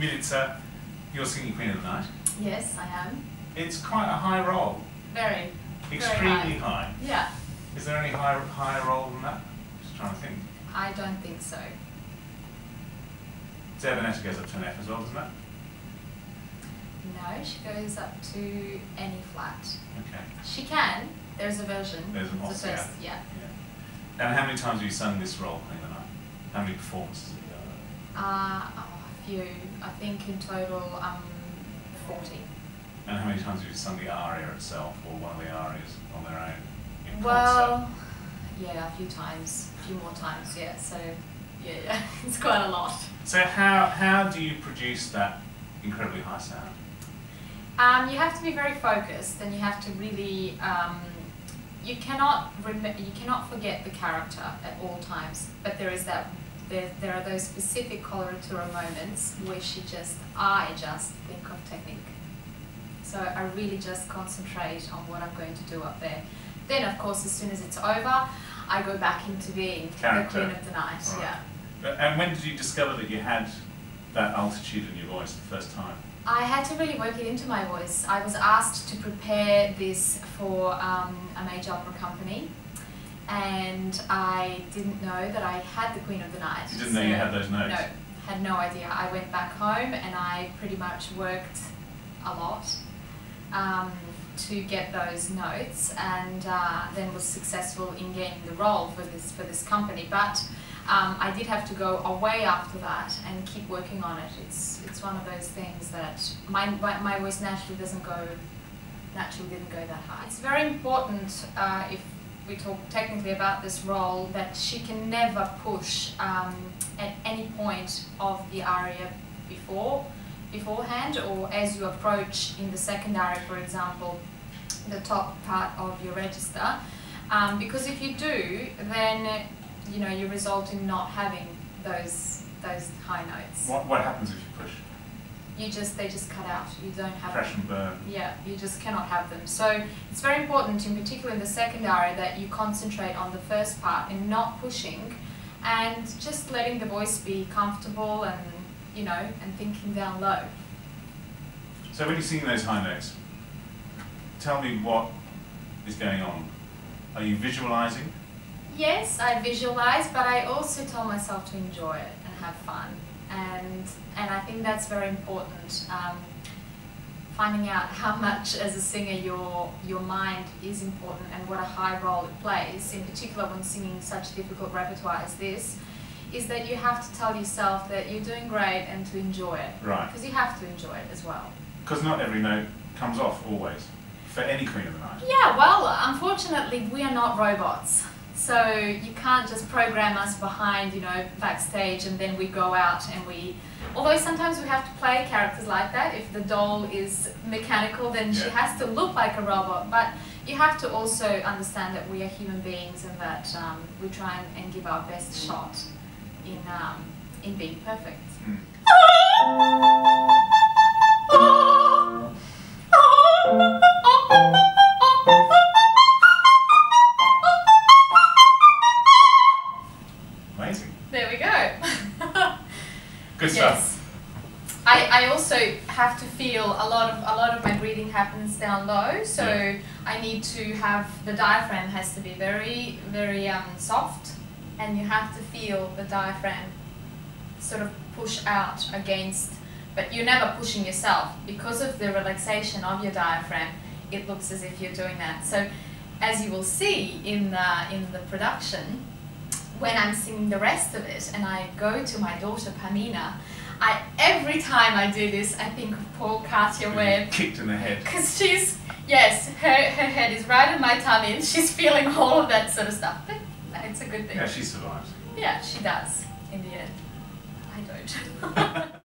Milica, you're singing Queen of the Night. Yes, I am. It's quite a high roll. Very. Extremely high. Yeah. Is there any higher roll than that? Just trying to think. I don't think so. Zerbinetta goes up to an F as well, doesn't it? No, she goes up to any flat. Okay. She can. There's a version. There's an It's Oscar. yeah. And how many times have you sung this role, Queen of the Night? How many performances have you done? A few. I think in total, 40. And how many times have you sung the aria itself, or one of the arias on their own? In Well, concert? yeah, a few times. A few more times, yeah. So, yeah, it's quite a lot. So how do you produce that incredibly high sound? You have to be very focused, and you have to really. You cannot forget the character at all times. But there is that. There are those specific coloratura moments where I just think of technique. So I really just concentrate on what I'm going to do up there. Then, of course, as soon as it's over, I go back into being Character. the Queen of the Night. Right. Yeah. And when did you discover that you had that altitude in your voice the first time? I had to really work it into my voice. I was asked to prepare this for a major opera company, and I didn't know that I had the Queen of the Night. You didn't know you had those notes? No, had no idea. I went back home and I pretty much worked a lot to get those notes, and then was successful in gaining the role for this company. But I did have to go away after that and keep working on it. It's one of those things that my voice naturally didn't go that high. It's very important if we talk technically about this role that she can never push at any point of the aria beforehand, or as you approach in the second aria, for example, the top part of your register, because if you do, then you result in not having those high notes. What happens if you push? They just cut out. You don't have Crash and burn. Yeah, you just cannot have them. So it's very important, in particular in the second aria, that you concentrate on the first part and not pushing, and just letting the voice be comfortable and and thinking down low. So when you're singing those high notes, tell me what is going on. Are you visualizing? Yes, I visualize, but I also tell myself to enjoy it and have fun. And I think that's very important. Finding out how much as a singer your mind is important and what a high role it plays, in particular when singing such difficult repertoire as this, is that you have to tell yourself that you're doing great and to enjoy it. Right. Because you have to enjoy it as well. Because not every note comes off always, for any Queen of the Night. Yeah, well, unfortunately we are not robots. So you can't just program us behind, backstage, and then we go out and although sometimes we have to play characters like that. If the doll is mechanical, then she has to look like a robot. But you have to also understand that we are human beings, and that we try and give our best shot in being perfect. Amazing. There we go. Good stuff. Yes. I also have to feel a lot of my breathing happens down low, so I need to have the diaphragm has to be very, very soft, and you have to feel the diaphragm sort of push out against, but you're never pushing yourself. Because of the relaxation of your diaphragm, it looks as if you're doing that. So as you will see in the production, when I'm singing the rest of it and I go to my daughter Pamina, every time I do this, I think of poor Katya Webb. Kicked in the head. Because her head is right on my tummy and she's feeling all of that sort of stuff. But it's a good thing. Yeah, she survives. Yeah, she does, in the end. I don't.